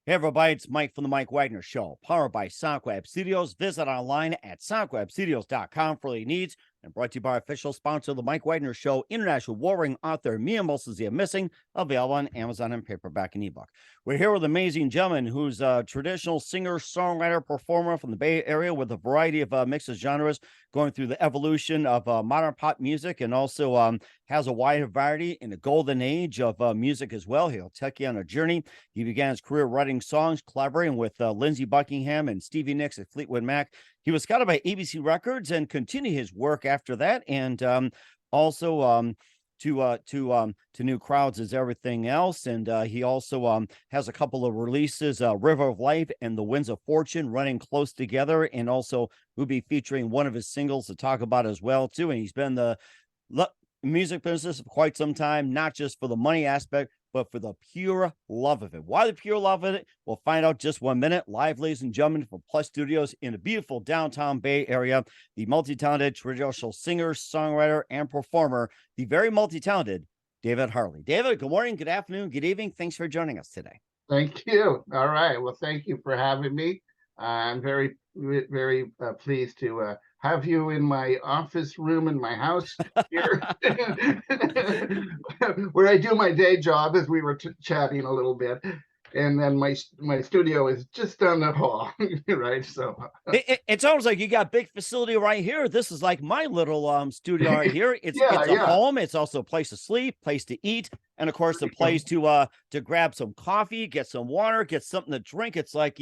Hey everybody, it's Mike from the Mike Wagner Show, powered by SoundWeb Studios. Visit online at soundwebstudios.com for all your needs, and brought to you by our official sponsor, the Mike Wagner Show, international warring author Mia Moses Missing, available on Amazon and paperback and ebook. We're here with an amazing gentleman who's a traditional singer, songwriter, performer from the Bay Area with a variety of mixes genres, going through the evolution of modern pop music, and also has a wide variety in the golden age of music as well. He'll take you on a journey. He began his career writing songs, collaborating with Lindsey Buckingham and Stevie Nicks at Fleetwood Mac. He was scouted by ABC Records and continued his work after that, and also to new crowds as everything else. And he also has a couple of releases, River of Life and The Winds of Fortune, running close together, and also will be featuring one of his singles to talk about as well too. And he's been in the music business for quite some time, not just for the money aspect, but for the pure love of it. Why the pure love of it? We'll find out just 1 minute. Live, ladies and gentlemen, from Plus Studios in the beautiful downtown Bay Area, the multi-talented traditional singer, songwriter, and performer, the very multi-talented David Harley. David, good morning, good afternoon, good evening. Thanks for joining us today. Thank you. All right. Well, thank you for having me. I'm very pleased to have you in my office room in my house here, where I do my day job, as we were chatting a little bit. And then my studio is just down the hall, right? So it's almost like you got big facility right here. This is like my little studio right here. It's yeah, a home. It's also a place to sleep, place to eat, and of course a place to grab some coffee, get some water, get something to drink. It's like,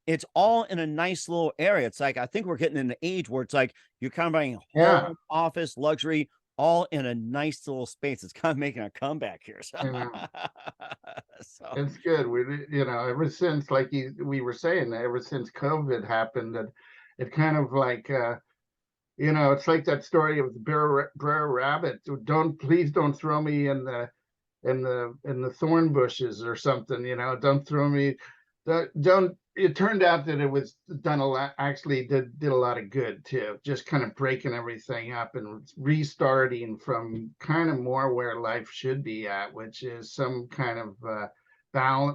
it's all in a nice little area. It's like, I think we're getting in an age where it's like you're combining home, office, luxury, all in a nice little space. It's kind of making a comeback here. So, so it's good. Ever since, like we were saying, ever since COVID happened, that it kind of like, it's like that story of the Brer Rabbit. Please don't throw me in the thorn bushes or something. Don't throw me. Don't. It turned out that it was done a lot. Actually, did a lot of good too. Just kind of breaking everything up and restarting from kind of more where life should be at, which is some kind of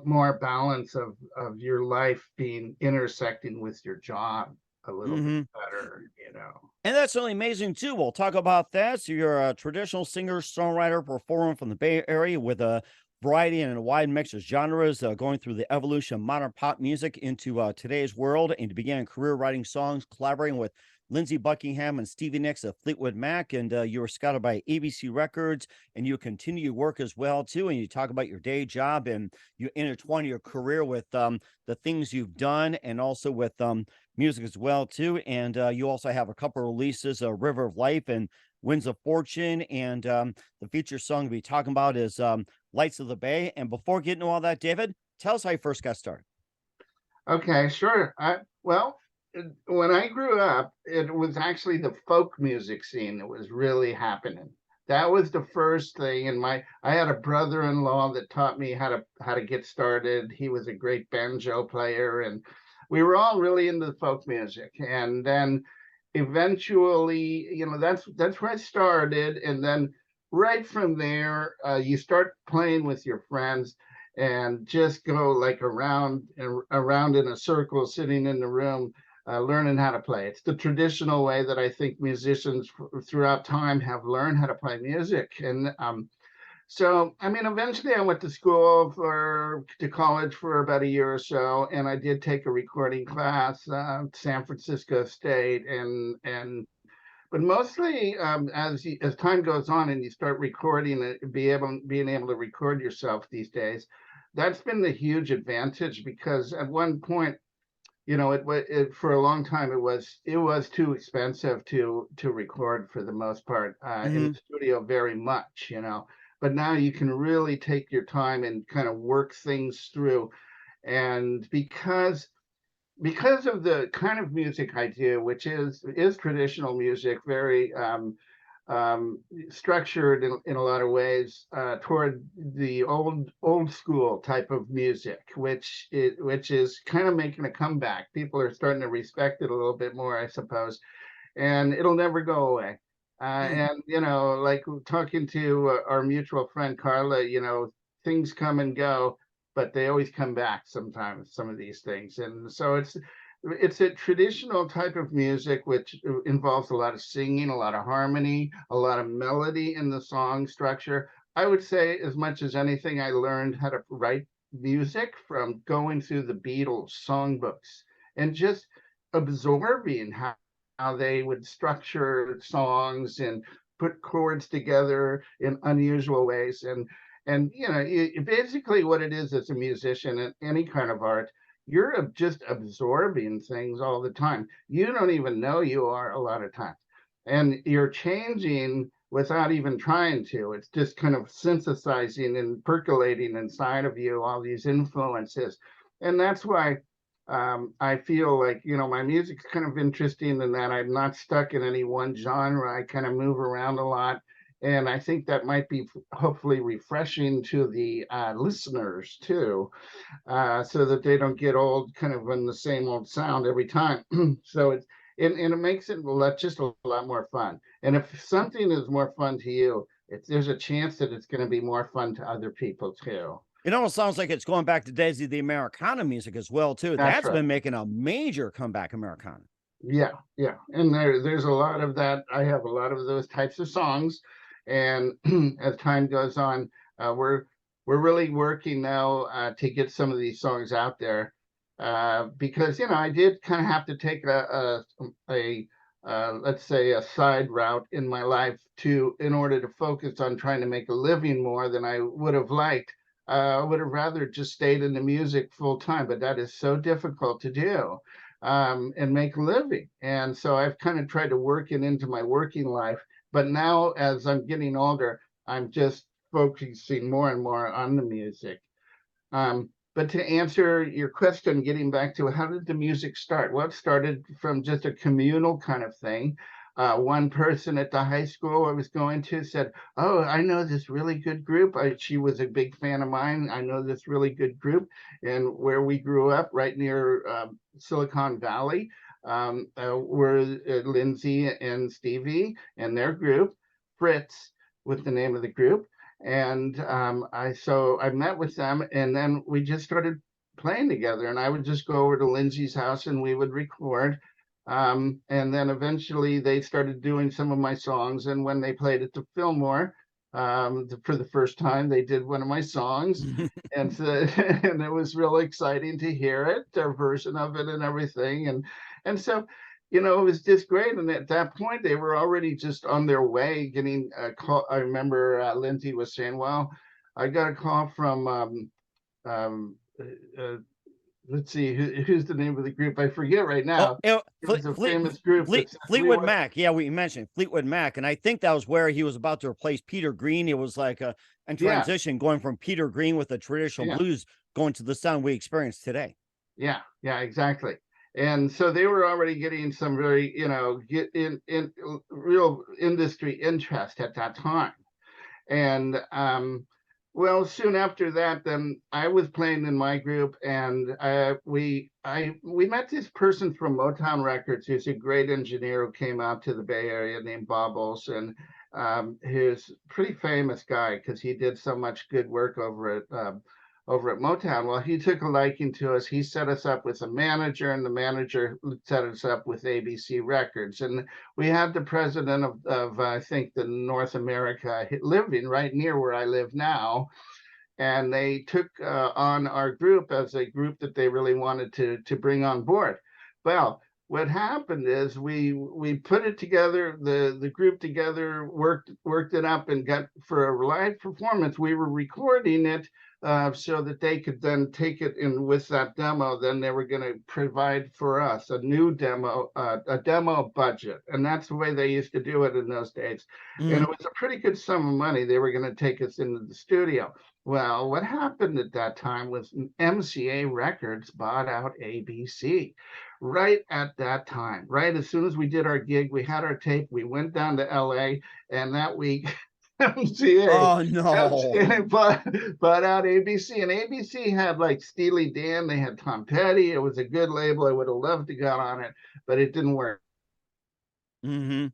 more balance of your life being intersecting with your job a little bit better. And that's really amazing too. We'll talk about that. So you're a traditional singer, songwriter, performer from the Bay Area with a variety and a wide mix of genres, going through the evolution of modern pop music into today's world, and to begin a career writing songs, collaborating with Lindsey Buckingham and Stevie Nicks of Fleetwood Mac. And you were scouted by ABC Records, and you continue your work as well too. And you talk about your day job, and you intertwine your career with the things you've done, and also with music as well too. And you also have a couple of releases, River of Life and Winds of Fortune, and the feature song we'll be talking about is Lights of the Bay. And before getting to all that, David, tell us how you first got started. Okay, sure. When I grew up, it was actually the folk music scene that was really happening. That was the first thing. And I had a brother-in-law that taught me how to get started. He was a great banjo player, and we were all really into folk music. And then eventually, that's where I started. And then right from there, you start playing with your friends and just go like around in a circle, sitting in the room, learning how to play. It's the traditional way that I think musicians throughout time have learned how to play music. And so, eventually I went to college for about a year or so, and I did take a recording class, San Francisco State, but mostly as time goes on and you start recording, being able to record yourself these days, that's been the huge advantage, because at one point, for a long time it was too expensive to record for the most part in the studio very much, but now you can really take your time and kind of work things through. And because of the kind of music I do, which is traditional music, very structured in a lot of ways toward the old school type of music, which is kind of making a comeback. People are starting to respect it a little bit more, I suppose, and it'll never go away. And like talking to our mutual friend Carla, things come and go. but they always come back sometimes, some of these things. And so it's a traditional type of music which involves a lot of singing, a lot of harmony, a lot of melody in the song structure. I would say, as much as anything, I learned how to write music from going through the Beatles songbooks and just absorbing how they would structure songs and put chords together in unusual ways. And you know, basically what it is as a musician in any kind of art, you're just absorbing things all the time. You don't even know you are a lot of times. And you're changing without even trying to. It's just kind of synthesizing and percolating inside of you all these influences. And that's why I feel like, you know, my music's kind of interesting in that I'm not stuck in any one genre. I kind of move around a lot. And I think that might be hopefully refreshing to the listeners too, so that they don't get old kind of in the same old sound every time. So and it makes it just a lot more fun. And if something is more fun to you, there's a chance that it's going to be more fun to other people too. It almost sounds like it's going back to Daisy the Americana music as well, too. That's That's right. been making a major comeback, Americana. Yeah, yeah. And there's a lot of that. I have a lot of those types of songs. And as time goes on, we're really working now to get some of these songs out there, because you know I did kind of have to take a let's say a side route in my life in order to focus on trying to make a living more than I would have liked. I would have rather just stayed in the music full time, but that is so difficult to do, and make a living. And so I've kind of tried to work it into my working life. But now, as I'm getting older, I'm just focusing more and more on the music. But to answer your question, getting back to how did the music start? Well, it started from just a communal kind of thing. One person at the high school I was going to said, "Oh, I know this really good group." She was a big fan of mine. I know this really good group, and where we grew up, right near Silicon Valley, were Lindsay and Stevie and their group, Fritz, was the name of the group. And I met with them, and then we just started playing together. And I would just go over to Lindsay's house, and we would record. And then eventually they started doing some of my songs. And when they played at the Fillmore, for the first time, they did one of my songs, and so, and it was really exciting to hear it, their version of it, and everything. And so, you know, it was just great. And at that point, they were already just on their way getting a call. I remember Lindsay was saying, "Well, I got a call from um, uh, let's see, who's the name of the group? I forget right Oh, now. It was a famous group that said, we Fleetwood want." Mac. Yeah, we mentioned Fleetwood Mac. And I think that was where he was about to replace Peter Green. It was like a Yeah, transition going from Peter Green with the traditional yeah, blues going to the sound we experience today. yeah, yeah, exactly. And so they were already getting some very, you know, get in real industry interest at that time. And well, soon after that, then I was playing in my group, and we met this person from Motown Records, who's a great engineer who came out to the Bay Area named Bob Olson. He's a pretty famous guy because he did so much good work over at Motown. Well, he took a liking to us. He set us up with a manager, and the manager set us up with ABC Records. And we had the president of I think the North America living right near where I live now, and they took on our group as a group that they really wanted to bring on board. Well, what happened is we put it together, the group together, worked it up, and got for a live performance. We were recording it so that they could then take it in with that demo. Then they were going to provide for us a new demo, a demo budget, and that's the way they used to do it in those days. And it was a pretty good sum of money. They were going to take us into the studio. Well, what happened at that time was MCA Records bought out ABC right at that time. Right as soon as we did our gig, we had our tape, we went down to LA, and that week MCA, Oh no. bought out ABC, and ABC had like Steely Dan, they had Tom Petty. It was a good label. I would have loved to got on it, but it didn't work. Mm-hmm.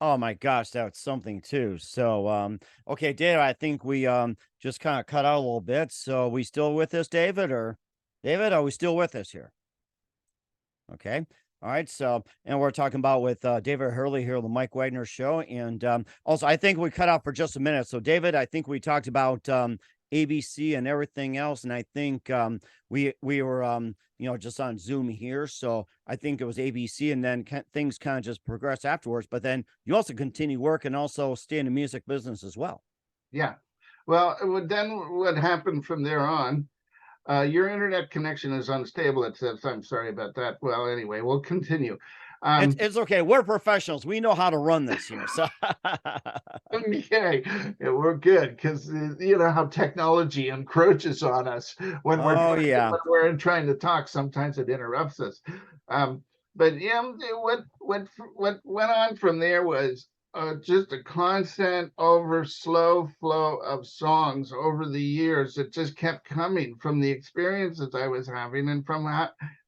Oh my gosh, that's something too. So, okay, Dave, I think we just kind of cut out a little bit. So, we still with us, David, or David, are we still with us here? Okay. All right. So, and we're talking about with David Hurley here on the Mike Wagner Show, and also I think we cut out for just a minute. So, David, I think we talked about ABC and everything else, and I think we were just on Zoom here, so I think it was ABC, and then things kind of just progress afterwards. But then you also continue work and also stay in the music business as well. Yeah. Well, then what happened from there on? Your internet connection is unstable, it says. I'm sorry about that. Well, anyway, we'll continue. It's Um, it's okay. We're professionals. We know how to run this here. So, okay, yeah, we're good because you know how technology encroaches on us when we're oh yeah. trying to talk. Sometimes it interrupts us. Um, but yeah, what went on from there was just a constant slow flow of songs over the years. It just kept coming from the experiences I was having and from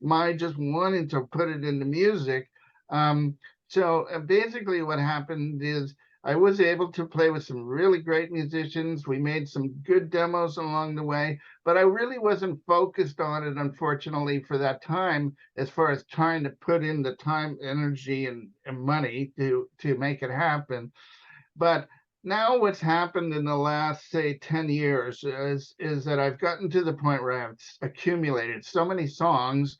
my just wanting to put it into music. Um, so basically, what happened is I was able to play with some really great musicians. We made some good demos along the way, but I really wasn't focused on it, unfortunately, for that time, as far as trying to put in the time, energy, and money to make it happen. But now what's happened in the last, say, 10 years is that I've gotten to the point where I've accumulated so many songs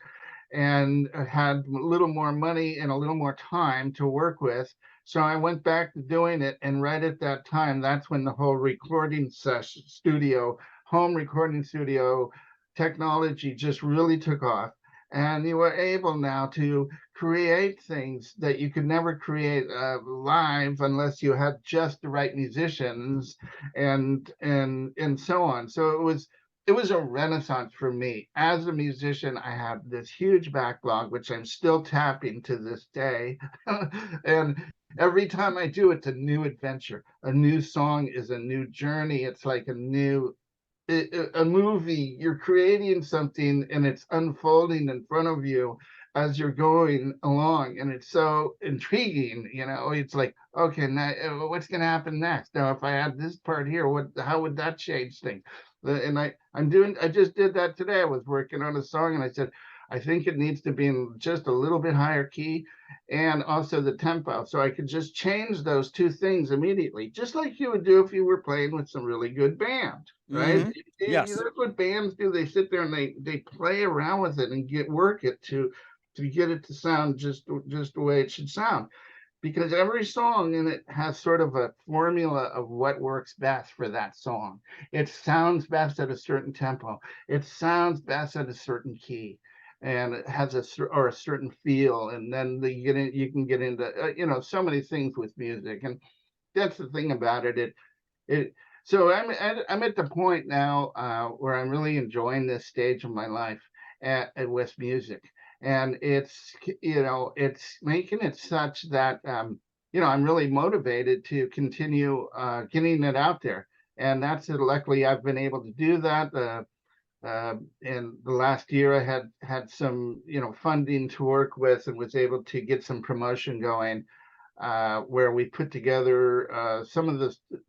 and had a little more money and a little more time to work with. So I went back to doing it. And right at that time, that's when the whole recording session studio, home recording studio technology just really took off. And you were able now to create things that you could never create live unless you had just the right musicians and so on. So it was a renaissance for me. As a musician, I have this huge backlog, which I'm still tapping to this day. And every time I do, it's a new adventure. A new song is a new journey. It's like a movie. You're creating something and it's unfolding in front of you as you're going along, and it's so intriguing. It's like, okay, now what's going to happen next? Now if I add this part here, how would that change things? And I just did that today. I was working on a song and I said, I think it needs to be in just a little bit higher key, and also the tempo, so I could just change those two things immediately, just like you would do if you were playing with some really good band, right? Hmm. Yes. That's what bands do. They sit there and they play around with it and work it to get it to sound just the way it should sound, because every song in it has sort of a formula of what works best for that song. It sounds best at a certain tempo. It sounds best at a certain key, and it has a certain feel. And then you can get into so many things with music, and that's the thing about it. It so I'm at the point now where I'm really enjoying this stage of my life with music, and it's making it such that I'm really motivated to continue getting it out there, and that's it. Luckily, I've been able to do that. In the last year, I had some funding to work with and was able to get some promotion going, where we put together some of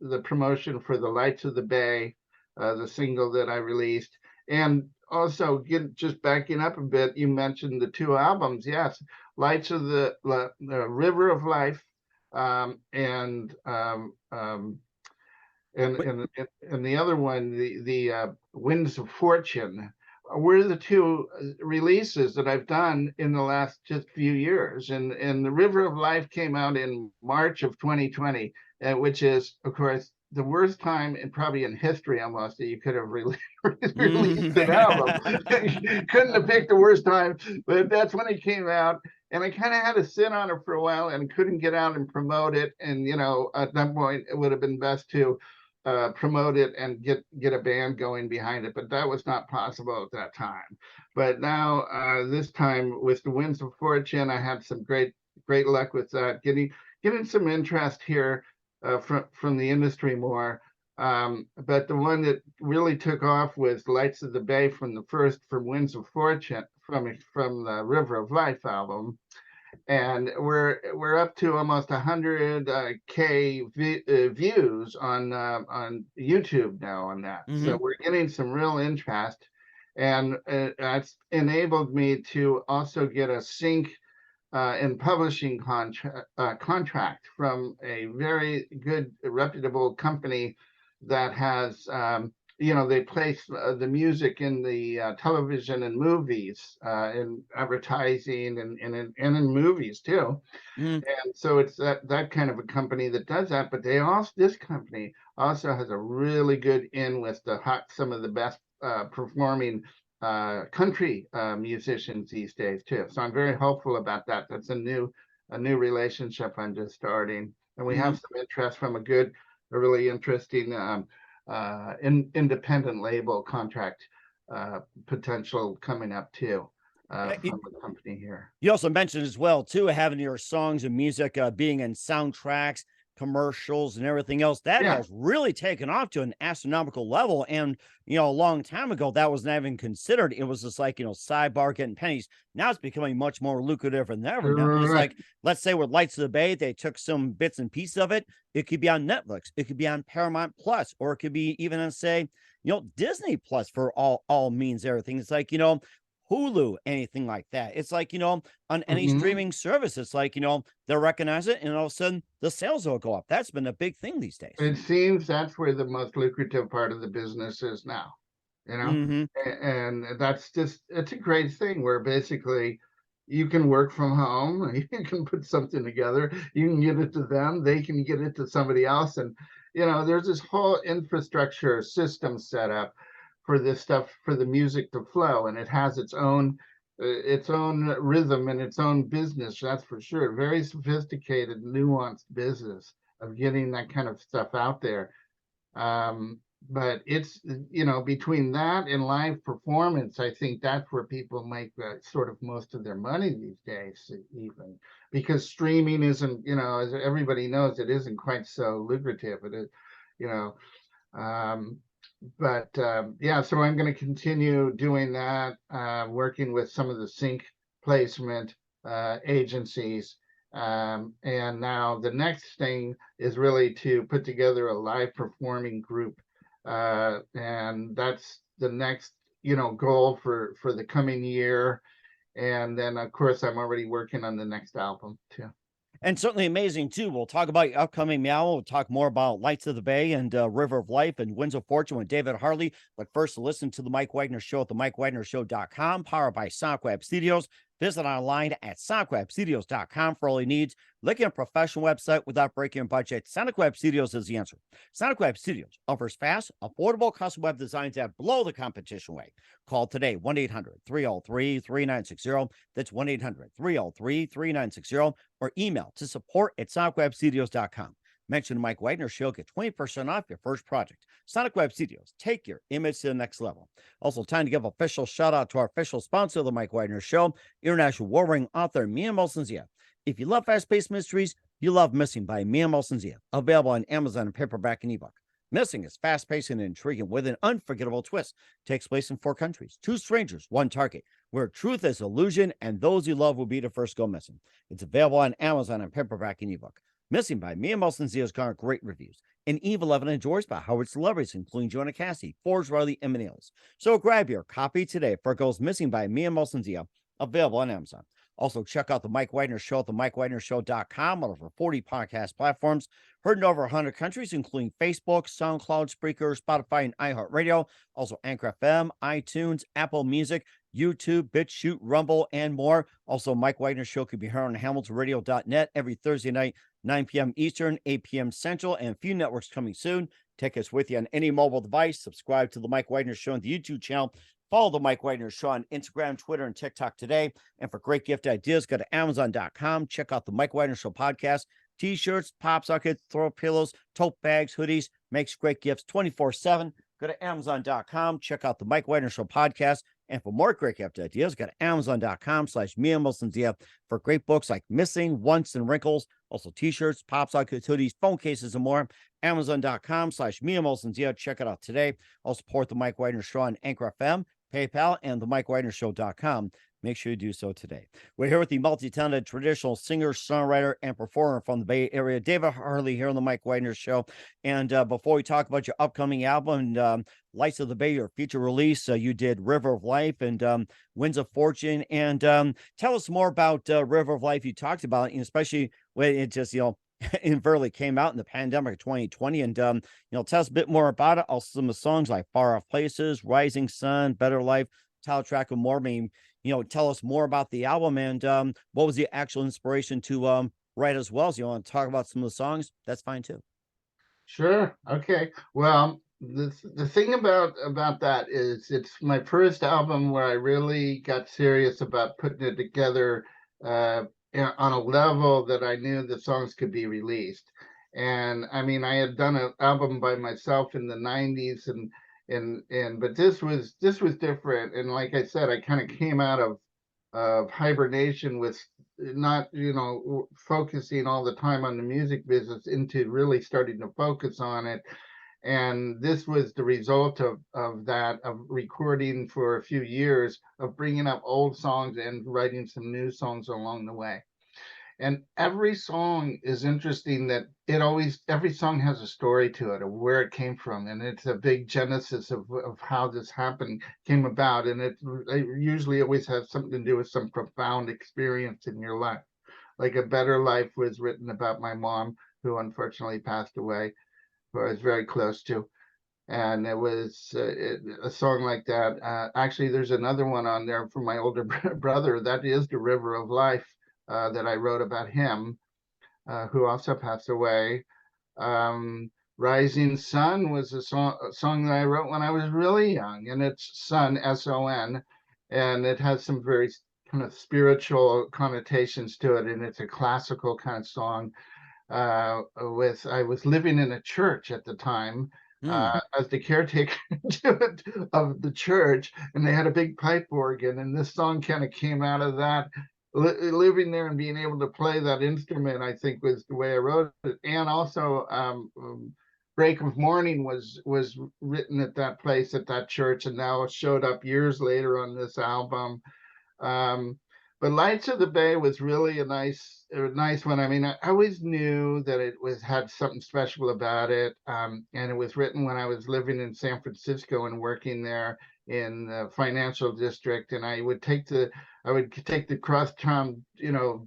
the promotion for the Lights of the Bay, the single that I released, and also just backing up a bit. You mentioned the two albums, yes, Lights of the River of Life, and Wait, and the other one, the Winds of Fortune, were the two releases that I've done in the last just few years. And the River of Life came out in March of 2020, which is, of course, the worst time probably in history almost that you could have released an album. Couldn't have picked the worst time, but that's when it came out. And I kind of had to sit on it for a while and couldn't get out and promote it. And at that point, it would have been best to promote it and get a band going behind it, but that was not possible at that time. But now, this time with the Winds of Fortune, I had some great luck with that, getting some interest here from the industry more. But the one that really took off was Lights of the Bay from Winds of Fortune, from the River of Life album. and we're up to almost 100K views on YouTube now on that. So Hmm. we're getting some real interest, and that's enabled me to also get a sync and publishing contract from a very good, reputable company that has, they place the music in the television and movies, in advertising and in movies too. Hmm. And so it's that kind of a company that does that. But this company also has a really good in with some of the best performing country musicians these days too. So I'm very hopeful about that. That's a new relationship I'm just starting, and we Hmm. have some interest from a really interesting independent label contract potential coming up too, You, from a company here. you also mentioned as well too having your songs and music being in soundtracks, commercials, and everything else. That Yeah. has really taken off to an astronomical level. And a long time ago that was not even considered. It was just like sidebar getting pennies. Now it's becoming much more lucrative than ever. Now it's Right. like, let's say with Lights of the Bay, they took some bits and pieces of it. It could be on Netflix, it could be on Paramount Plus, or it could be even on, say, Disney Plus, for all means everything. It's like, Hulu, anything like that. It's like, on any Mhm. streaming service, it's like, they'll recognize it and all of a sudden the sales will go up. That's been a big thing these days. It seems that's where the most lucrative part of the business is now, you know? Hmm. And it's a great thing where basically you can work from home, you can put something together, you can get it to them, they can get it to somebody else. And, there's this whole infrastructure system set up for this stuff, for the music to flow, and it has its own rhythm and its own business, that's for sure. Very sophisticated, nuanced business of getting that kind of stuff out there. Um, but it's, between that and live performance, I think that's where people make sort of most of their money these days, even because streaming isn't, as everybody knows, it isn't quite so lucrative. It is, you know, um, but yeah, so I'm going to continue doing that, working with some of the sync placement agencies. And now the next thing is really to put together a live performing group. And that's the next, goal for the coming year. And then, of course, I'm already working on the next album too. And certainly amazing too. We'll talk about your upcoming Meow. We'll talk more about Lights of the Bay and River of Life and Winds of Fortune with David Harley. But first, listen to the Mike Wagner Show at the MikeWagnerShow.com, powered by SockWeb Studios. Visit online at SockWebStudios.com for all your needs. Looking at a professional website without breaking your budget, Sonic Web Studios is the answer. Sonic Web Studios offers fast, affordable custom web designs that blow the competition away. Call today, 1-800-303-3960. That's 1-800-303-3960. Or email to support@sonicwebstudios.com. Mention the Mike Wagner Show, get 20% off your first project. Sonic Web Studios, take your image to the next level. Also, time to give official shout out to our official sponsor of the Mike Wagner Show, international war ring author Mia Molson-Zia. If you love fast-paced mysteries, you love Missing by Mia Molson-Zia, available on Amazon in paperback and ebook. Missing is fast-paced and intriguing with an unforgettable twist. Takes place in 4 countries, 2 strangers, 1 target, where truth is illusion and those you love will be the first to go missing. It's available on Amazon in paperback and ebook. Missing by Mia Molson-Zia has garnered great reviews. And Eve 11 enjoys by Howard celebrities, including Jonah Cassidy, Forbes Riley, and Manilas. So grab your copy today for It Goes Missing by Mia Molson-Zia, available on Amazon. Also, check out the Mike Wagner Show at the MikeWagnerShow.com on over 40 podcast platforms. Heard in over 100 countries, including Facebook, SoundCloud, Spreaker, Spotify, and iHeartRadio. Also, Anchor FM, iTunes, Apple Music, YouTube, BitChute, Rumble, and more. Also, Mike Wagner Show can be heard on HamiltonRadio.net every Thursday night, 9 p.m. Eastern, 8 p.m. Central, and a few networks coming soon. Take us with you on any mobile device. Subscribe to the Mike Wagner Show on the YouTube channel. Follow the Mike Wagner Show on Instagram, Twitter, and TikTok today. And for great gift ideas, go to Amazon.com. Check out the Mike Wagner Show podcast. T-shirts, pop sockets, throw pillows, tote bags, hoodies. Makes great gifts 24/7. Go to Amazon.com. Check out the Mike Wagner Show podcast. And for more great gift ideas, go to Amazon.com/Mia Molson-Zia for great books like Missing, Once, and Wrinkles. Also T-shirts, pop sockets, hoodies, phone cases, and more. Amazon.com/Mia Molson-Zia. Check it out today. Also support the Mike Wagner Show on Anchor FM, PayPal, and the MikeWagnerShow.com. Make sure you do so today. We're here with the multi-talented traditional singer, songwriter, and performer from the Bay Area, David Harley, here on the Mike Wagner Show. And before we talk about your upcoming album, Lights of the Bay, your feature release, you did River of Life and Winds of Fortune. And tell us more about River of Life. You talked about it, and especially when it just, inadvertently came out in the pandemic of 2020. And, tell us a bit more about it. Also, some of the songs like Far Off Places, Rising Sun, Better Life, title track, and more. I mean, tell us more about the album and what was the actual inspiration to write as well. So you want to talk about some of the songs? That's fine too. Sure. Okay. Well, the thing about that is it's my first album where I really got serious about putting it together on a level that I knew the songs could be released. And I mean, I had done an album by myself in the 90s and but this was different. And like I said, I kind of came out of hibernation with not focusing all the time on the music business into really starting to focus on it. And this was the result of that, of recording for a few years, of bringing up old songs and writing some new songs along the way. And every song is interesting, that every song has a story to it of where it came from. And it's a big genesis of how this came about. And it usually always has something to do with some profound experience in your life. Like A Better Life was written about my mom, who unfortunately passed away, who I was very close to. And it was a song like that. Actually, there's another one on there from my older brother. That is The River of Life, that I wrote about him, who also passed away. Rising Sun was a song that I wrote when I was really young, and it's Sun, S-O-N, and it has some very kind of spiritual connotations to it, and it's a classical kind of song. I was living in a church at the time, as the caretaker of the church, and they had a big pipe organ, and this song kind of came out of that. Living there and being able to play that instrument, I think, was the way I wrote it. And also, Break of Morning was written at that place, at that church, and now it showed up years later on this album. But Lights of the Bay was really a nice one. I mean, I always knew that it had something special about it. And it was written when I was living in San Francisco and working there in the financial district. And I would take the crosstown,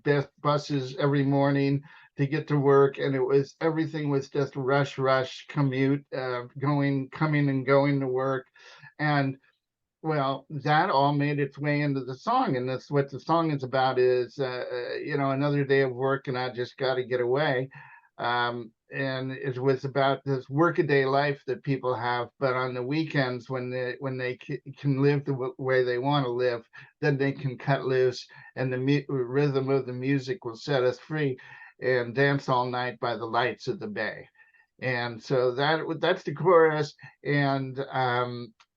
best buses every morning to get to work. And everything was just rush commute, coming and going to work. And well, that all made its way into the song, and that's what the song is about. Is another day of work, and I just got to get away. And it was about this workaday life that people have, but on the weekends, when they can live the way they want to live, then they can cut loose, and the rhythm of the music will set us free, and dance all night by the lights of the bay. And so that's the chorus. And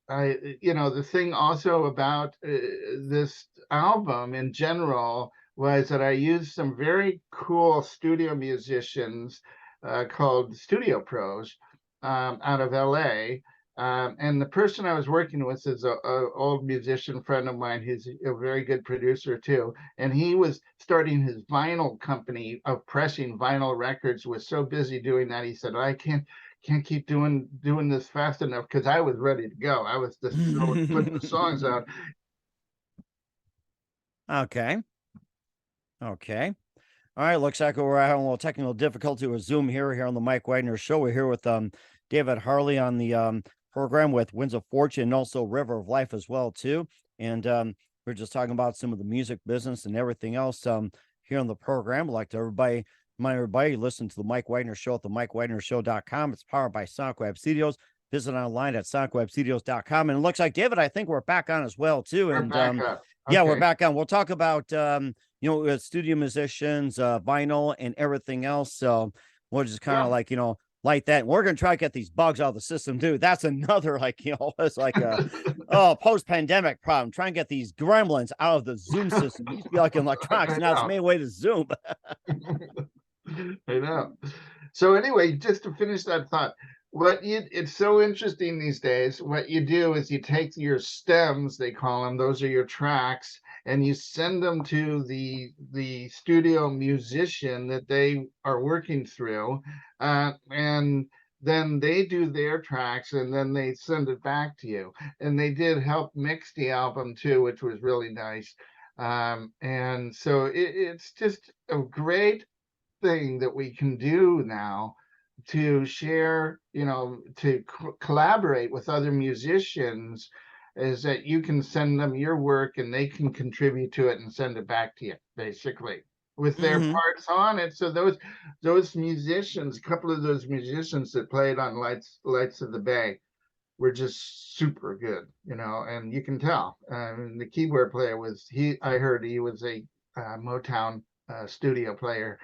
the thing also about this album in general was that I used some very cool studio musicians called Studio Pros out of LA. And the person I was working with is a old musician friend of mine. He's a very good producer too. And he was starting his vinyl company of pressing vinyl records, was so busy doing that. He said, I can't keep doing this fast enough, because I was ready to go. I was just putting the songs out. Okay. All right. Looks like we're having a little technical difficulty with Zoom here on the Mike Wagner Show. We're here with David Harley on the program with Winds of Fortune and also River of Life as well too. And we're just talking about some of the music business and everything else here on the program. I'd like to remind everybody, listen to the Mike Wagner Show at the MikeWagnerShow.com. It's powered by SoundWeb Studios. Visit online at SoundWebStudios.com. And it looks like, David, I think we're back on as well too. We're And back up. yeah, Okay. we're back on. We'll talk about studio musicians, vinyl, and everything else. So we'll just kind of like that. And we're gonna try to get these bugs out of the system too. That's another it's like a post-pandemic problem. Try and get these gremlins out of the Zoom system. It used to be like in electronics, now it's made way to Zoom. I know. So anyway, just to finish that thought, It's so interesting these days. What you do is you take your stems, they call them, those are your tracks, and you send them to the studio musician that they are working through, and then they do their tracks, and then they send it back to you. And they did help mix the album too, which was really nice. And so it's just a great thing that we can do now to share, to collaborate with other musicians, is that you can send them your work and they can contribute to it and send it back to you, basically, with their Hmm. parts on it. So those musicians, a couple of those musicians that played on Lights of the Bay were just super good, and you can tell. The keyboard player I heard he was a Motown studio player,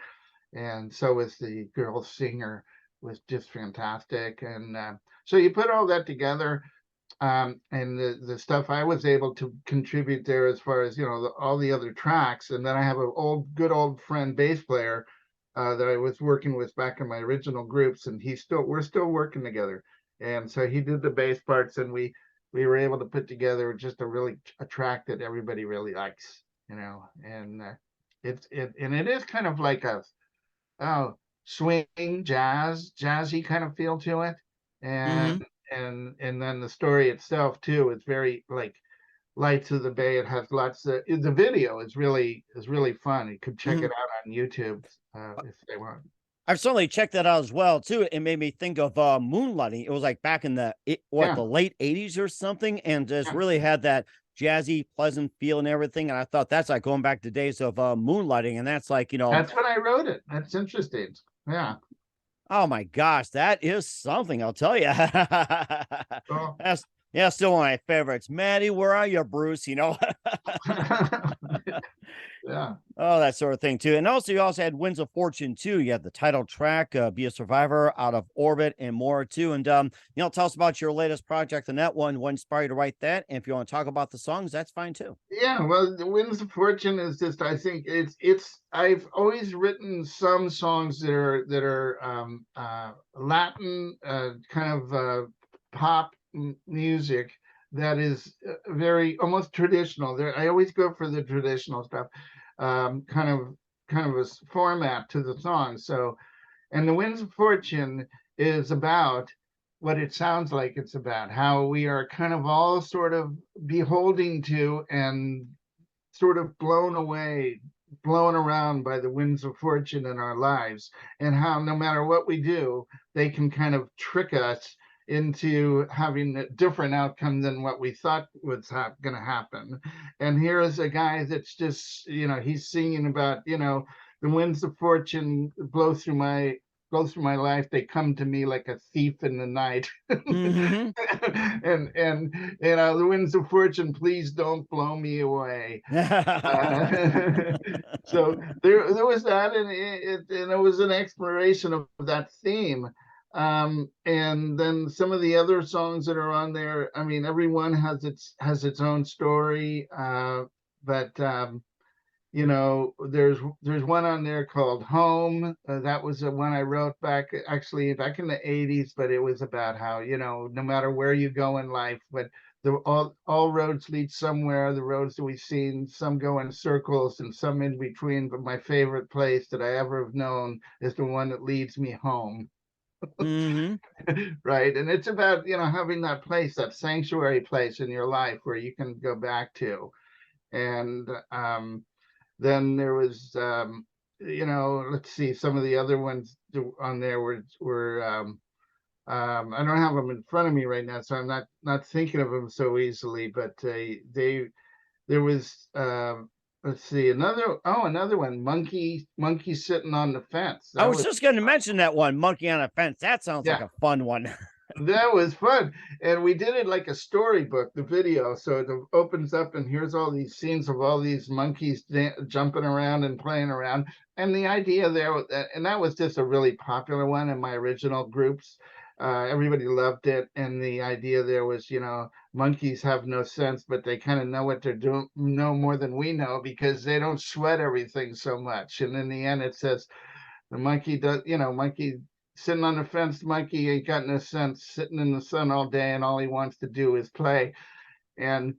and so was the girl singer, was just fantastic. And so you put all that together, and the stuff I was able to contribute there, as far as all the other tracks. And then I have an good old friend bass player that I was working with back in my original groups, and we're still working together. And so he did the bass parts, and we were able to put together just a track that everybody really likes, and it is kind of like a oh, swing, jazzy kind of feel to it. And Hmm. and then the story itself too is very like Lights of the Bay. It has lots of the video is really fun. You could check Hmm. it out on YouTube if they want. I've certainly checked that out as well too. It made me think of Moonlighting. It was like back in Yeah, the late '80s or something, and just yeah. really had that jazzy, pleasant feel and everything. And I thought that's like going back to days of Moonlighting, and that's like That's when I wrote it. That's interesting. Yeah. oh my gosh, that is something, I'll tell you. Well, That's yeah, still one of my favorites. Maddie, where are you, Bruce? yeah. Oh, that sort of thing too. And also, you also had Winds of Fortune too. You had the title track, "Be a Survivor," Out of Orbit, and more too. And tell us about your latest project on that one. What inspired you to write that? And if you want to talk about the songs, that's fine too. Yeah, well, the Winds of Fortune is just, I think it's I've always written some songs that are Latin, kind of pop music that is very almost traditional. I always go for the traditional stuff, kind of a format to the song. So, and the Winds of Fortune is about what it sounds like it's about, how we are kind of all sort of beholding to and sort of blown away, blown around by the winds of fortune in our lives, and how no matter what we do, they can kind of trick us into having a different outcome than what we thought was going to happen. And here is a guy that's just, he's singing about, the winds of fortune blow through my life. They come to me like a thief in the night. Hmm. And the winds of fortune, please don't blow me away. uh, so there was that, and it was an exploration of that theme. And then some of the other songs that are on there, I mean, everyone has its own story. But there's one on there called Home. That was the one I wrote back in the '80s, but it was about how, no matter where you go in life, but all roads lead somewhere. The roads that we've seen, some go in circles and some in between. But my favorite place that I ever have known is the one that leads me home. Hmm. Right. And it's about, having that place, that sanctuary place in your life where you can go back to. And then there was, let's see, some of the other ones on there were I don't have them in front of me right now, so I'm not thinking of them so easily. But there was, let's see, another one, monkey sitting on the fence. I That was was, just going to mention that one, "Monkey on a Fence." That sounds like yeah, a fun one. that was fun. And we did it like a storybook, the video. So it opens up, and here's all these scenes of all these monkeys jumping around and playing around. And the idea there, and that was just a really popular one in my original groups. Everybody loved it. And the idea there was, monkeys have no sense, but they kind of know what they're doing, know more than we know, because they don't sweat everything so much. And in the end, it says the monkey does, monkey sitting on the fence monkey ain't got no sense, sitting in the sun all day and all he wants to do is play. And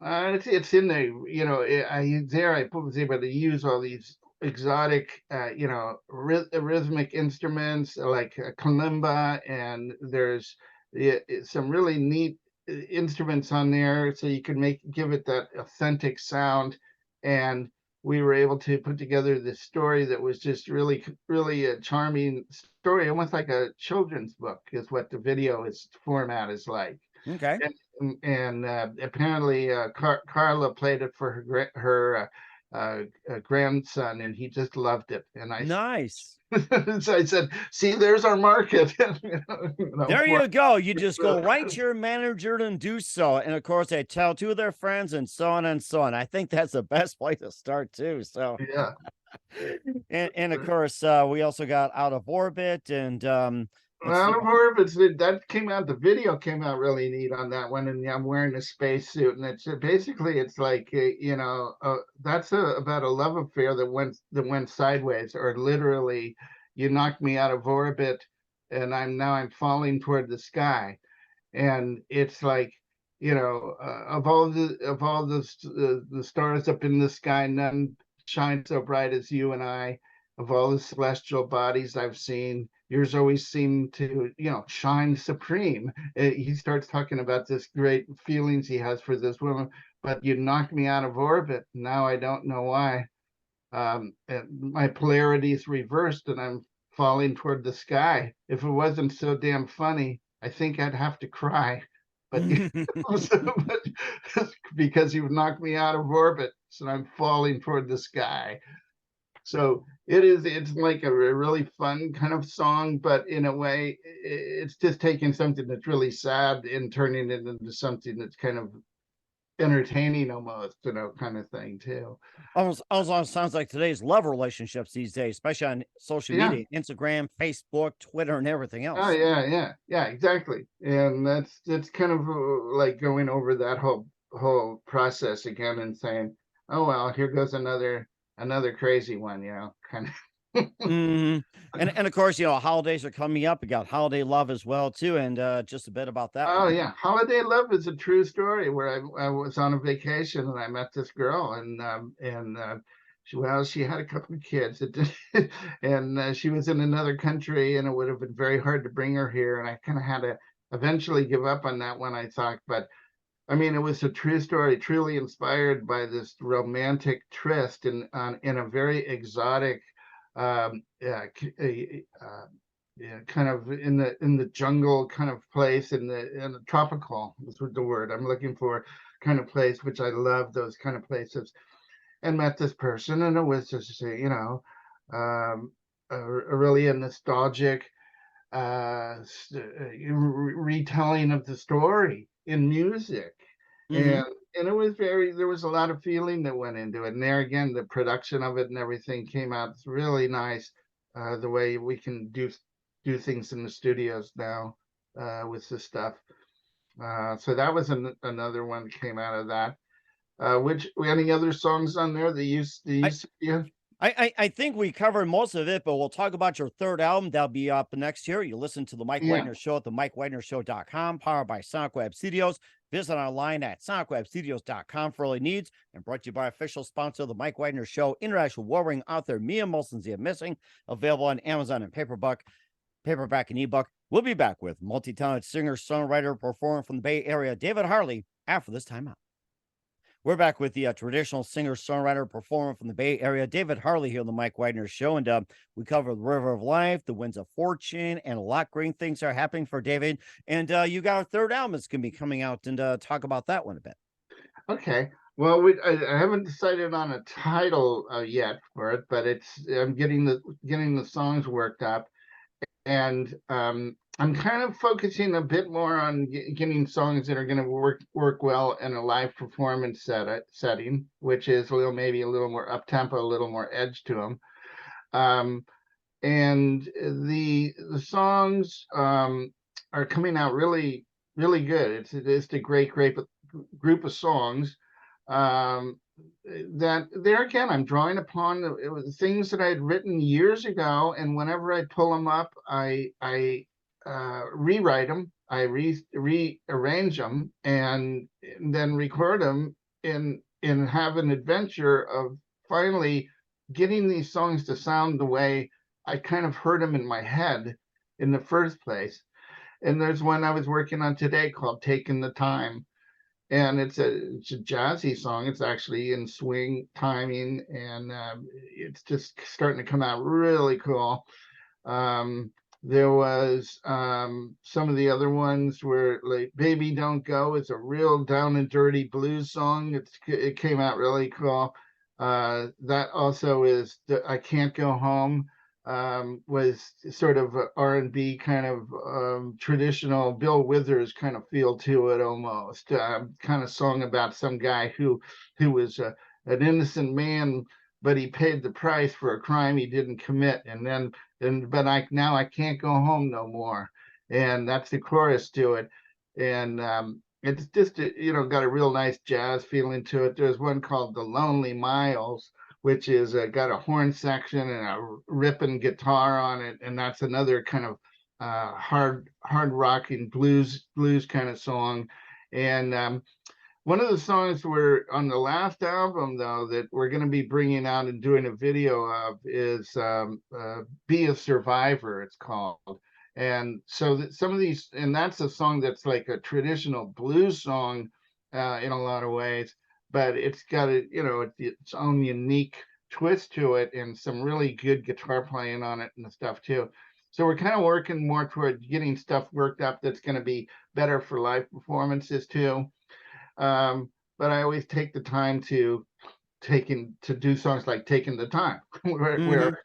it's in there, you know. I was able to use all these exotic, you know, rhythmic instruments like kalimba, and there's some really neat instruments on there, so you can give it that authentic sound. And we were able to put together this story that was just really a charming story, almost like a children's book, is what the video is format is like. Okay. And apparently Carla played it for her grandson, and he just loved it. And Nice. so I said, "See, there's our market." There you go. You just go right to your manager and do so. And of course, they tell two of their friends and so on and so on. I think that's the best place to start too. So Yeah. and of course, we also got Out of Orbit and let's see. Out of Orbit, that came out. The video came out really neat on that one, and I'm wearing a spacesuit, and it's basically it's like you know, that's about a love affair that went sideways, or literally, you knocked me out of orbit, and I'm falling toward the sky. And it's like, you know, of all the stars up in the sky, none shine so bright as you and I. Of all the celestial bodies I've seen, yours always seem to, you know, shine supreme. He starts talking about this great feelings he has for this woman, but you knocked me out of orbit. Now I don't know why. My polarity is reversed, and I'm falling toward the sky. If it wasn't so damn funny, I think I'd have to cry. But, but because you've knocked me out of orbit, so I'm falling toward the sky. So it's like a really fun kind of song, but in a way, it's just taking something that's really sad and turning it into something that's kind of entertaining almost, you know, kind of thing too. Almost sounds like today's love relationships these days, especially on social Yeah. media, Instagram, Facebook, Twitter, and everything Oh else. yeah, exactly. And that's kind of like going over that whole process again and saying, oh well, here goes another crazy one, you know, kind of. Hmm. And of course, holidays are coming up. We got holiday love as well too, and just a bit about that Oh one. yeah, Holiday Love is a true story where I was on a vacation and I met this girl, and she had a couple of kids. And she was in another country, and it would have been very hard to bring her here, and I kind of had to eventually give up on that one, I thought. But I mean, it was a true story, truly inspired by this romantic tryst in a very exotic, yeah, kind of in the jungle kind of place, in the tropical is the word I'm looking for, kind of place, which I love those kind of places. And met this person, and it was just you know, a really a nostalgic retelling of the story in music. Hmm. And it was there was a lot of feeling that went into it, and there again the production of it and everything came out really nice, the way we can do things in the studios now, with this stuff. So that was another one that came out of that. Which any other songs on there that you I, see? Yeah. I think we covered most of it, but we'll talk about your third album. That'll be up next year. You listen to the Mike Yeah. Wagner Show at the MikeWagnerShow.com, powered by Sonic Web Studios. Visit online at SonicWebStudios.com for all your needs, and brought to you by official sponsor of the Mike Wagner Show, international warring author Mia Molson's The Missing, available on Amazon and paperback, and ebook. We'll be back with multi-talented singer, songwriter, performer from the Bay Area, David Harley, after this time out. We're back with the traditional singer, songwriter, performer from the Bay Area, David Harley, here on the Mike Wagner Show. And we cover the River of Life, the Winds of Fortune, and a lot of great things are happening for David. And you got a third album that's going to be coming out, and talk about that one a bit. Okay. Well, I haven't decided on a title yet for it, but I'm getting the songs worked up, and I'm kind of focusing a bit more on getting songs that are going to work well in a live performance setting, which is maybe a little more up tempo, a little more edge to them. And the songs are coming out really good. It's a great group of songs. that there again, I'm drawing upon things that I had written years ago, and whenever I pull them up, I rewrite them, I rearrange them, and then record them, and have an adventure of finally getting these songs to sound the way I kind of heard them in my head in the first place. And there's one I was working on today called "Taking the Time." And it's a jazzy song. It's actually in swing timing, and it's just starting to come out really cool. There was some of the other ones where, like, "Baby Don't Go" is a real down and dirty blues song. It came out really cool. That also is "I Can't Go Home," was sort of a R&B kind of traditional Bill Withers kind of feel to it, almost kind of song about some guy who was an innocent man, but he paid the price for a crime he didn't commit, but I can't go home no more, and that's the chorus to it. And it's just got a real nice jazz feeling to it. There's one called "The Lonely Miles," which is got a horn section and a ripping guitar on it, and that's another kind of hard rocking blues kind of song. And one of the songs we're on the last album, though, that we're going to be bringing out and doing a video of is "Be a Survivor," it's called. And so some of these, and that's a song that's like a traditional blues song in a lot of ways, but it's got its own unique twist to it, and some really good guitar playing on it and stuff too. So we're kind of working more toward getting stuff worked up that's going to be better for live performances too. But I always take the time to do songs like "Taking the Time," where Mm-hmm.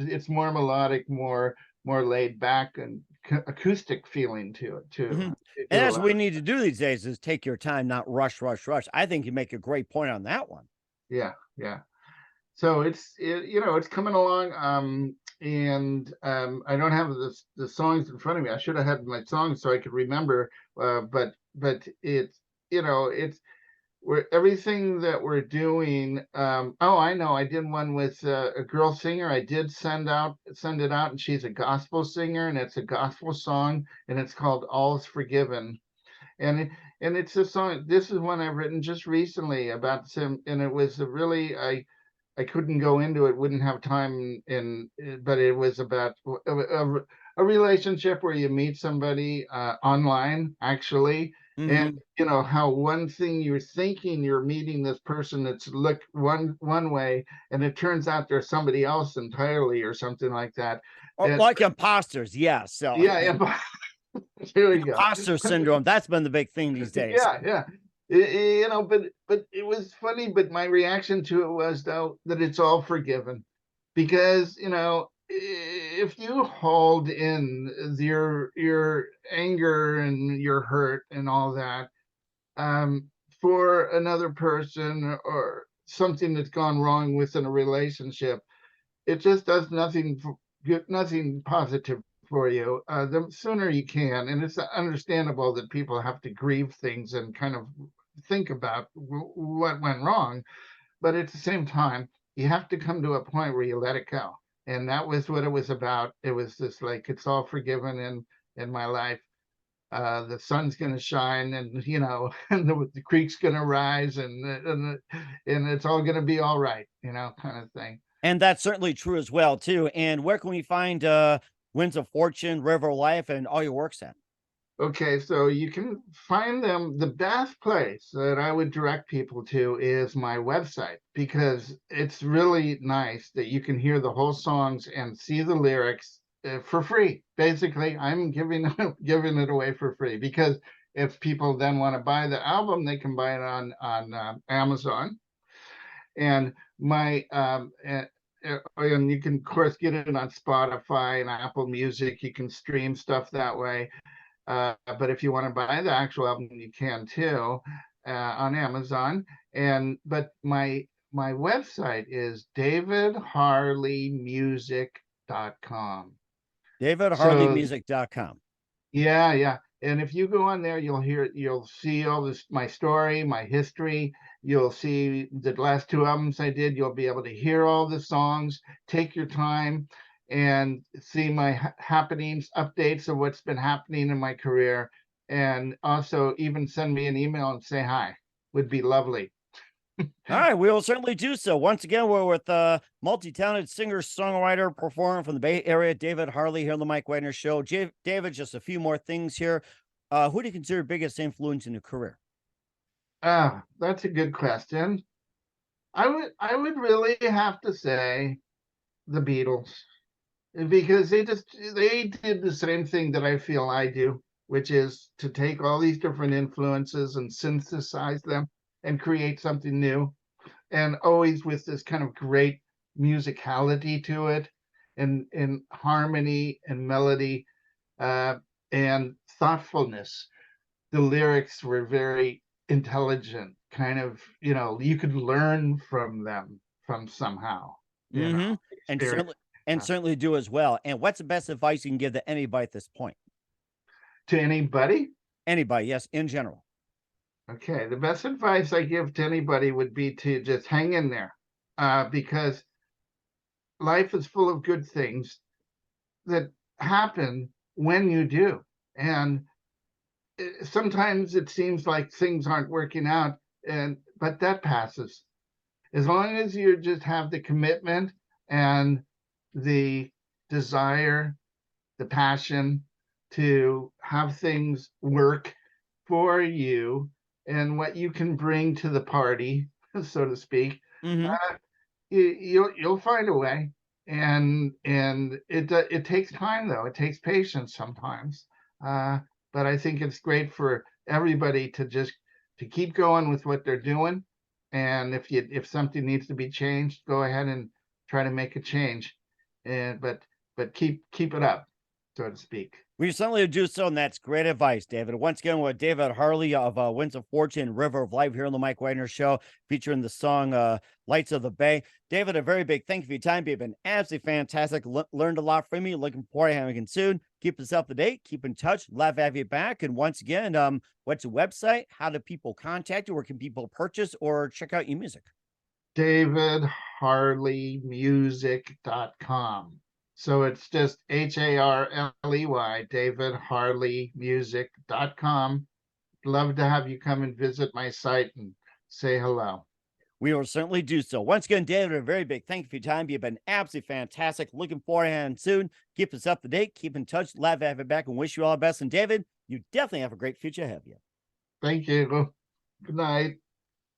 it's more melodic, more laid back, and acoustic feeling to it too. Mm-hmm. I And do a that's lot what we of, need to do these days is take your time, not rush, rush, rush. I think you make a great point on that one. yeah. So it's coming along. And I don't have the songs in front of me. I should have had my songs so I could remember. But it's it's where everything that we're doing. Oh, I know. I did one with a girl singer. I did send it out, and she's a gospel singer, and it's a gospel song, and it's called "All's Forgiven." And it's a song. This is one I've written just recently about some, and it was a really I couldn't go into it, wouldn't have time, but it was about a relationship where you meet somebody online, actually, and Mm-hmm. how one thing you're thinking you're meeting this person that's look one way, and it turns out they're somebody else entirely, or something like that. Or And like imposters, yes. So yeah, here we go. imposter syndrome, that's been the big thing these days. Yeah. But it was funny. But my reaction to it was, though, that it's all forgiven, because if you hold in your anger and your hurt and all that um, for another person, or something that's gone wrong within a relationship, it just does nothing good, nothing positive for you. The sooner you can, and it's understandable that people have to grieve things and kind of think about what went wrong, but at the same time, you have to come to a point where you let it go. And that was what it was about. It was just like, it's all forgiven in my life. The sun's going to shine, and and the creek's going to rise, and it's all going to be all right, kind of thing. And that's certainly true as well, too. And where can we find Winds of Fortune, River of Life, and all your works at? Okay, so you can find them. The best place that I would direct people to is my website, because it's really nice that you can hear the whole songs and see the lyrics for free. Basically, I'm giving giving it away for free, because if people then want to buy the album, they can buy it on Amazon. And my and you can, of course, get it on Spotify and Apple Music. You can stream stuff that way. But if you want to buy the actual album, you can too, on Amazon. But my website is davidharleymusic.com. So DavidHarleyMusic.com. yeah. And if you go on there, you'll see all this, my story, my history. You'll see the last two albums I did. You'll be able to hear all the songs, take your time, and see my happenings, updates of what's been happening in my career. And also even send me an email and say hi. Would be lovely. All right, we will certainly do so. Once again, we're with multi-talented singer, songwriter, performer from the Bay Area, David Harley, here on the Mike Wagner Show. David, just a few more things here. Who do you consider your biggest influence in your career? That's a good question. I would really have to say the Beatles, because they did the same thing that I feel I do, which is to take all these different influences and synthesize them and create something new, and always with this kind of great musicality to it, and harmony and melody, uh, and thoughtfulness. The lyrics were very intelligent, kind of, you could learn from them, from somehow, Mm-hmm. And experience. certainly do as well. And what's the best advice you can give to anybody at this point? To anybody? Anybody, yes, in general. Okay, the best advice I give to anybody would be to just hang in there, because life is full of good things that happen when you do. And sometimes it seems like things aren't working out, but that passes. As long as you just have the commitment and the desire, the passion to have things work for you and what you can bring to the party, so to speak, Mm-hmm. you'll find a way. And it takes time, though. It takes patience sometimes. Uh, but I think it's great for everybody to keep going with what they're doing. And if something needs to be changed, go ahead and try to make a change. And but keep it up, so to speak. We certainly do so, and that's great advice, David. Once again, with David Harley of Winds of Fortune, River of Life, here on the Mike Wagner Show, featuring the song Lights of the Bay. David, a very big thank you for your time. You've been absolutely fantastic. Learned a lot from you. Looking forward to having you soon. Keep us up to date. Keep in touch. Love to have you back. And once again, what's your website? How do people contact you? Where can people purchase or check out your music? DavidHarleyMusic.com. So it's just HARLEY, DavidHarleyMusic.com. Love to have you come and visit my site and say hello. We will certainly do so. Once again, David, a very big thank you for your time. You've been absolutely fantastic. Looking forward to having soon. Keep us up to date. Keep in touch. Love to have you back and wish you all the best. And David, you definitely have a great future ahead of you. Thank you. Good night.